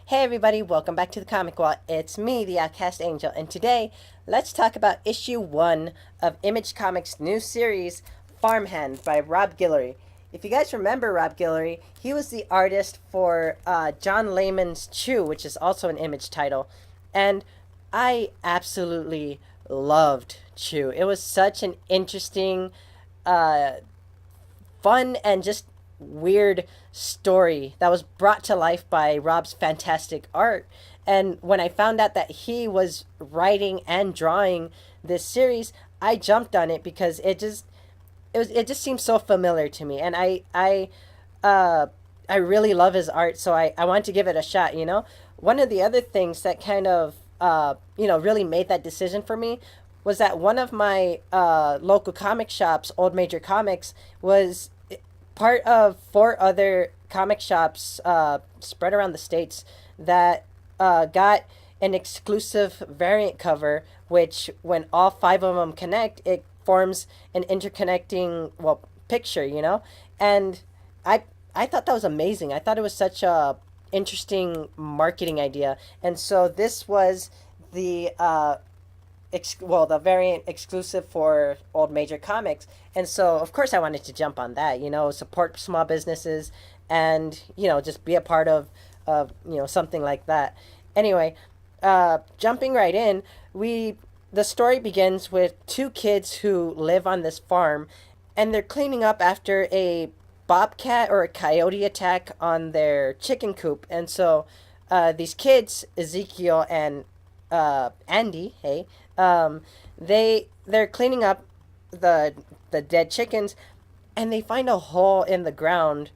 Hey everybody, welcome back to the Comic Wall. It's me, the Outcast Angel, and today let's talk about issue 1 of Image Comics' new series, Farmhand by Rob Guillory. If you guys remember Rob Guillory, he was the artist for John Layman's Chew, which is also an Image title, and I absolutely loved Chew. It was such an interesting, uh, fun, and just weird story that was brought to life by Rob's fantastic art. And when I found out that he was writing and drawing this series, I jumped on it because it just seems so familiar to me, and uh I really love his art, so I want to give it a shot. One of the other things that kind of really made that decision for me was that one of my local comic shops, Old Major Comics, was part of four other comic shops spread around the states that got an exclusive variant cover, which when all five of them connect, it forms an interconnecting picture. And I I thought that was amazing. I thought it was such a interesting marketing idea, and so this was the the variant exclusive for Old Major Comics. And so, of course, I wanted to jump on that, support small businesses and, just be a part of something like that. Anyway, jumping right in, the story begins with two kids who live on this farm, and they're cleaning up after a bobcat or a coyote attack on their chicken coop. And so these kids, Ezekiel and Andy, hey, um, they're cleaning up the dead chickens, and they find a hole in the ground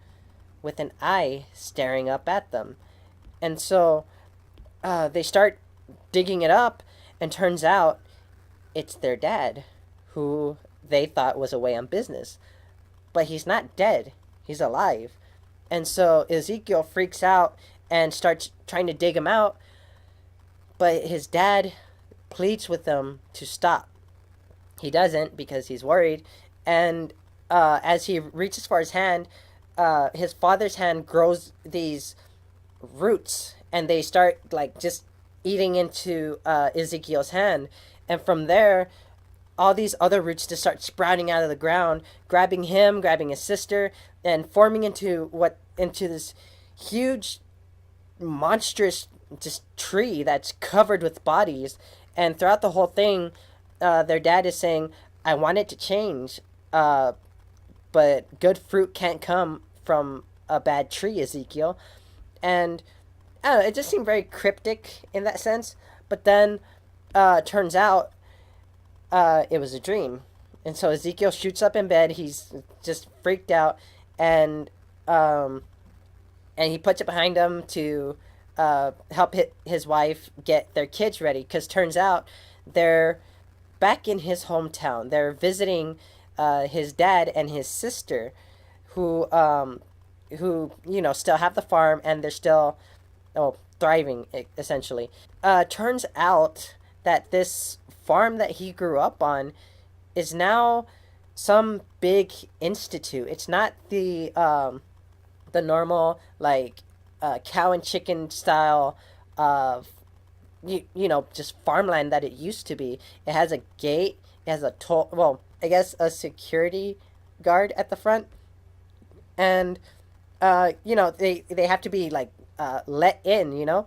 with an eye staring up at them. And so they start digging it up, and turns out it's their dad, who they thought was away on business. But he's not dead, he's alive. And so Ezekiel freaks out and starts trying to dig him out, but his dad pleads with them to stop. He doesn't because he's worried, and as he reaches for his father's hand grows these roots, and they start like just eating into Ezekiel's hand, and from there, all these other roots just start sprouting out of the ground, grabbing him, grabbing his sister, and forming into this huge, monstrous just tree that's covered with bodies. And throughout the whole thing, their dad is saying, "I want it to change, but good fruit can't come from a bad tree, Ezekiel." And I don't know, it just seemed very cryptic in that sense. But then, turns out, it was a dream. And so Ezekiel shoots up in bed. He's just freaked out, and um, and he puts it behind him to help his wife get their kids ready. Because turns out they're back in his hometown. They're visiting his dad and his sister, who still have the farm, and they're still thriving, essentially. Turns out that this farm that he grew up on is now some big institute. It's not the normal like cow and chicken style of just farmland that it used to be. It has a gate. It has a I guess a security guard at the front, and they have to be like let in.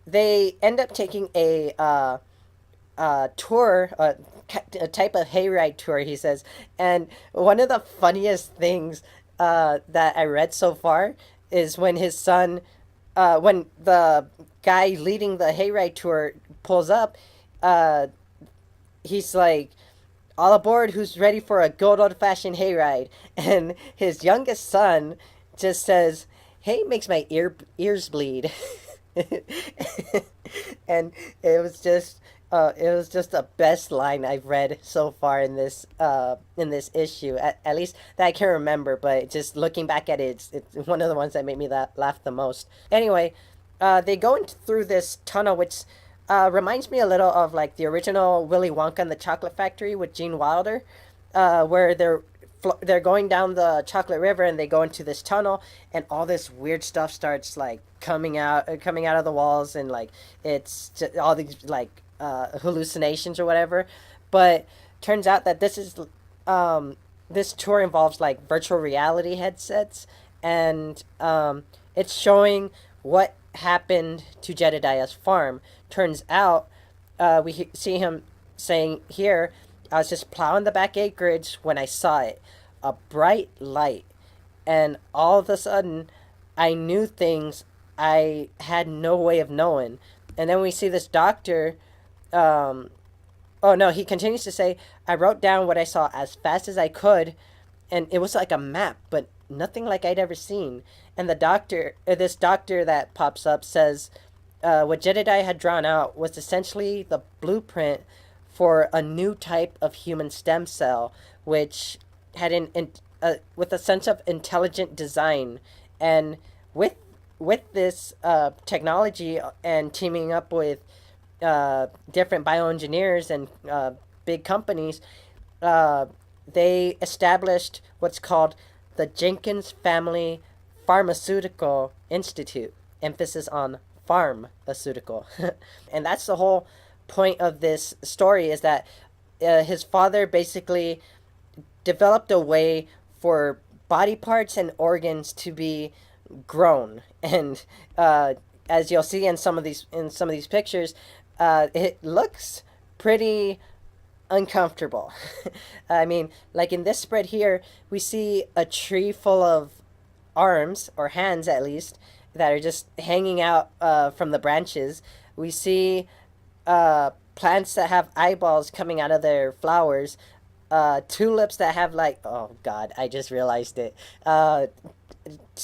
They end up taking a tour, a type of hayride tour, he says. And one of the funniest things that I read so far is when the guy leading the hayride tour pulls up, uh, he's like, "All aboard, who's ready for a good old fashioned hayride?" And his youngest son just says, "Hey, makes my ears bleed." And it was just the best line I've read so far in this issue, at least that I can remember. But just looking back at it, it's one of the ones that made me laugh the most. Anyway, they go through this tunnel, which reminds me a little of like the original Willy Wonka and the Chocolate Factory with Gene Wilder, where they're they're going down the chocolate river, and they go into this tunnel, and all this weird stuff starts like coming out of the walls, and like it's just all these like hallucinations or whatever. But turns out that this tour involves like virtual reality headsets, and it's showing what happened to Jedidiah's farm. Turns out, see him saying here, I was just plowing the back acreage when I saw it, a bright light, and all of a sudden, I knew things I had no way of knowing. And then we see this doctor. Oh no, he continues to say, I wrote down what I saw as fast as I could, and it was like a map, but nothing like I'd ever seen. And this doctor that pops up says, what Jedidiah had drawn out was essentially the blueprint for a new type of human stem cell, which had with a sense of intelligent design, and with this technology and teaming up with different bioengineers and big companies, they established what's called the Jenkins Family Pharmaceutical Institute, emphasis on pharmaceutical. And that's the whole point of this story, is that his father basically developed a way for body parts and organs to be grown, and as you'll see in some of these pictures, it looks pretty uncomfortable. I mean, like in this spread here, we see a tree full of arms, or hands at least, that are just hanging out from the branches. We see plants that have eyeballs coming out of their flowers, tulips that have like, oh god, I just realized it.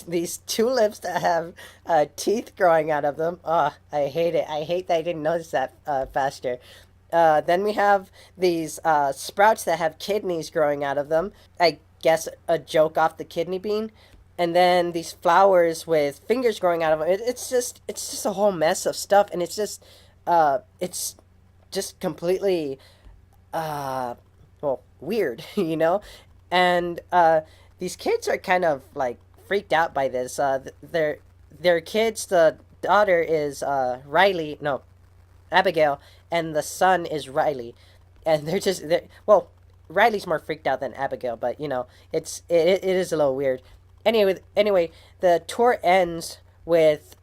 These tulips that have teeth growing out of them. Oh, I hate it. I hate that I didn't notice that faster. Then we have these sprouts that have kidneys growing out of them. I guess a joke off the kidney bean. And then these flowers with fingers growing out of them. It's just a whole mess of stuff, and it's just completely well, weird, you know. And these kids are kind of like freaked out by this. Their kids. The daughter is Riley. No, Abigail, and the son is Riley, and well, Riley's more freaked out than Abigail, but you know, it is a little weird. Anyway, the tour ends with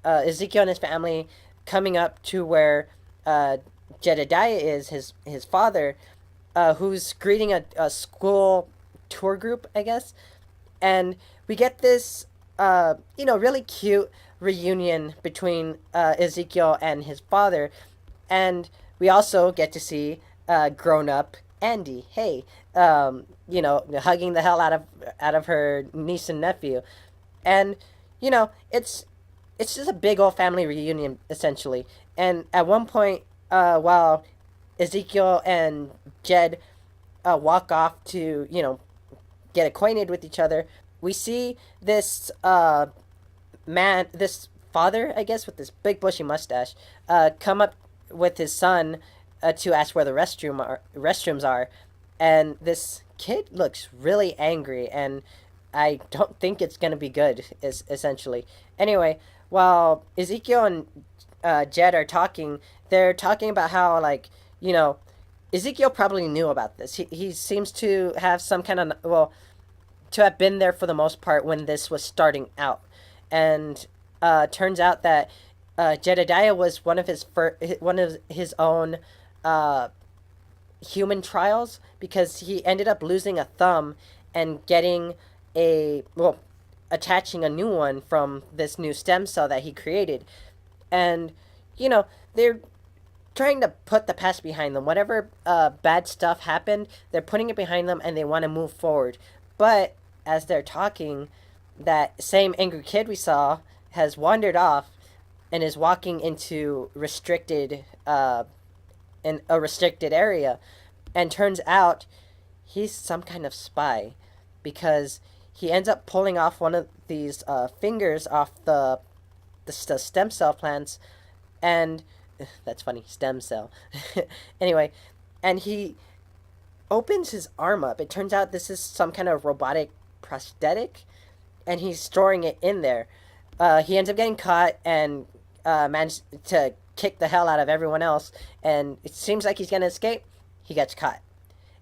Ezekiel and his family coming up to where Jedidiah is, his father, who's greeting a school tour group, I guess, and we get this really cute reunion between Ezekiel and his father, and we also get to see grown up Andy. Hey, hugging the hell out of her niece and nephew, and it's just a big old family reunion essentially. And at one point, while Ezekiel and Jed walk off to get acquainted with each other, we see this this father, I guess, with this big bushy mustache, come up with his son to ask where the restrooms are, and this kid looks really angry, and I don't think it's gonna be good. Essentially, anyway, while Ezekiel and Jed are talking, they're talking about how Ezekiel probably knew about this. He seems to have some kind of, well, to have been there for the most part when this was starting out, and turns out that Jedidiah was one of his own human trials, because he ended up losing a thumb and getting attaching a new one from this new stem cell that he created. And they're trying to put the past behind them. Whatever bad stuff happened, they're putting it behind them, and they want to move forward. But as they're talking, that same angry kid we saw has wandered off and is walking into in a restricted area, and turns out he's some kind of spy, because he ends up pulling off one of these fingers off the stem cell plants, and that's funny, stem cell. Anyway, and he opens his arm up. It turns out this is some kind of robotic prosthetic, and he's storing it in there. He ends up getting caught and managed to kick the hell out of everyone else, and it seems like he's gonna escape. He gets caught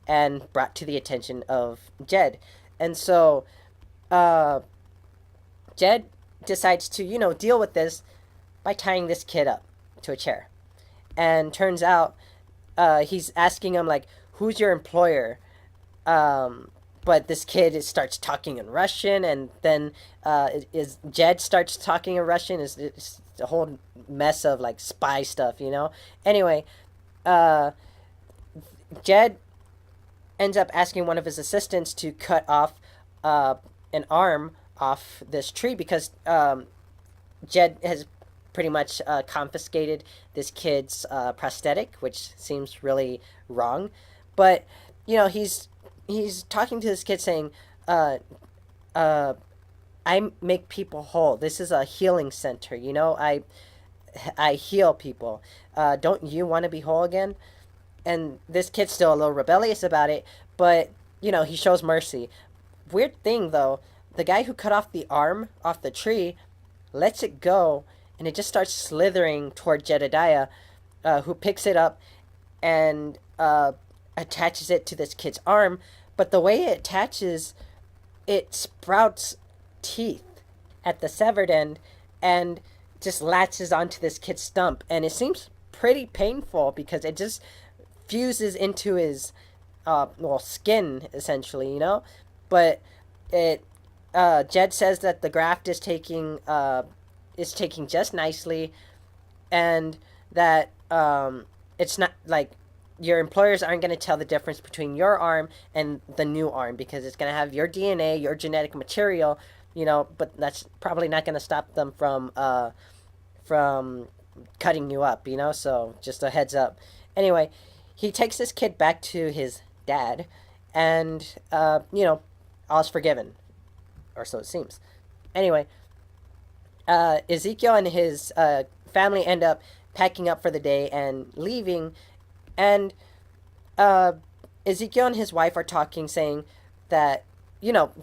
and brought to the attention of Jed, and so uh, Jed decides to deal with this by tying this kid up to a chair, and turns out he's asking him like, "Who's your employer?" But this kid starts talking in Russian, and then is Jed starts talking in Russian. It's a whole mess of like spy stuff. Anyway, uh, Jed ends up asking one of his assistants to cut off an arm off this tree because Jed has pretty much confiscated this kid's prosthetic, which seems really wrong. But he's talking to this kid saying, uh, "I make people whole. This is a healing center. I heal people. Don't you want to be whole again?" And this kid's still a little rebellious about it, but he shows mercy. Weird thing though, the guy who cut off the arm off the tree lets it go, and it just starts slithering toward Jedidiah, who picks it up and attaches it to this kid's arm. But the way it attaches, it sprouts teeth at the severed end and just latches onto this kid's stump. And it seems pretty painful because it just fuses into his skin, essentially. But it Jed says that the graft is taking just nicely, and that it's not like your employers aren't going to tell the difference between your arm and the new arm because it's going to have your DNA, your genetic material, but that's probably not going to stop them from cutting you up, so just a heads up. Anyway, he takes this kid back to his dad, and all's forgiven, or so it seems. Anyway, Ezekiel and his family end up packing up for the day and leaving, and Ezekiel and his wife are talking, saying that,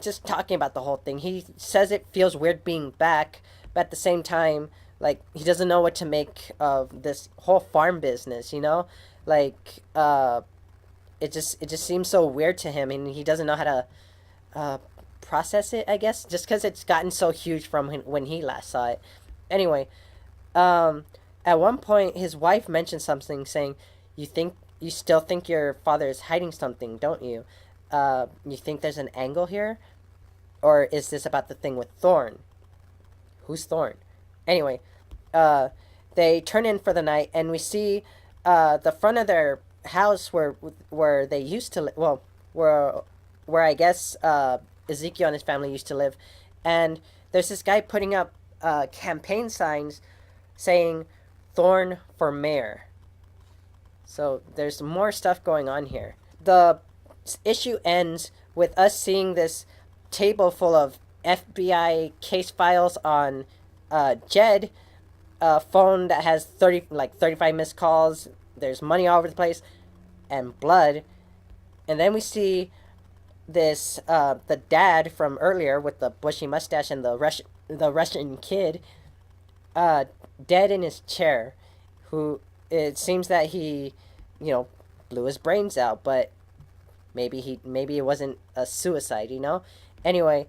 just talking about the whole thing. He says it feels weird being back, but at the same time, like, he doesn't know what to make of this whole farm business, Like, it just seems so weird to him, and he doesn't know how to process it, I guess, just because it's gotten so huge from when he last saw it. Anyway, at one point, his wife mentioned something, saying, you still think your father is hiding something, don't you? You think there's an angle here? Or is this about the thing with Thorn? Who's Thorn? Anyway, they turn in for the night, and we see the front of their house where they used to live. Well, where I guess Ezekiel and his family used to live, and there's this guy putting up campaign signs saying "Thorn for Mayor." So there's more stuff going on here. The issue ends with us seeing this table full of FBI case files on Jed, a phone that has 35 missed calls. There's money all over the place, and blood. And then we see this the dad from earlier with the bushy mustache and the Russian kid, dead in his chair, who it seems that he, blew his brains out, but maybe it wasn't a suicide. Anyway,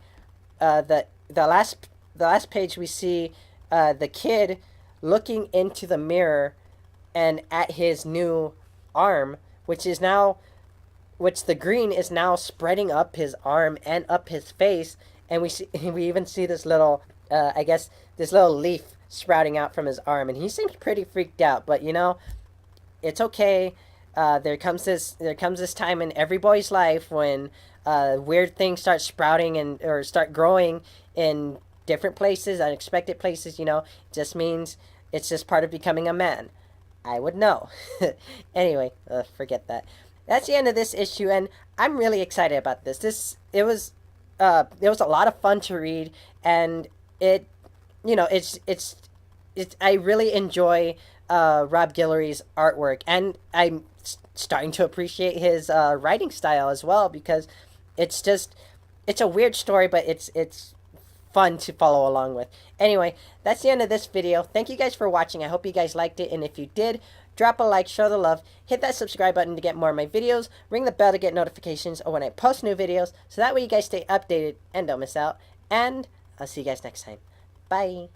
the last page we see the kid looking into the mirror and at his new arm, which the green is now spreading up his arm and up his face, and we even see this little this little leaf sprouting out from his arm, and he seems pretty freaked out, but it's okay. There comes this time in every boy's life when weird things start sprouting or start growing in different places, unexpected places. Just means it's just part of becoming a man. I would know. Anyway, forget that. That's the end of this issue, and I'm really excited about this. It was a lot of fun to read, and I really enjoy Rob Guillory's artwork, and I'm starting to appreciate his writing style as well, because it's a weird story, but it's fun to follow along with. Anyway, that's the end of this video. Thank you guys for watching. I hope you guys liked it, and if you did, drop a like, show the love, hit that subscribe button to get more of my videos, ring the bell to get notifications of when I post new videos, so that way you guys stay updated and don't miss out. And I'll see you guys next time. Bye.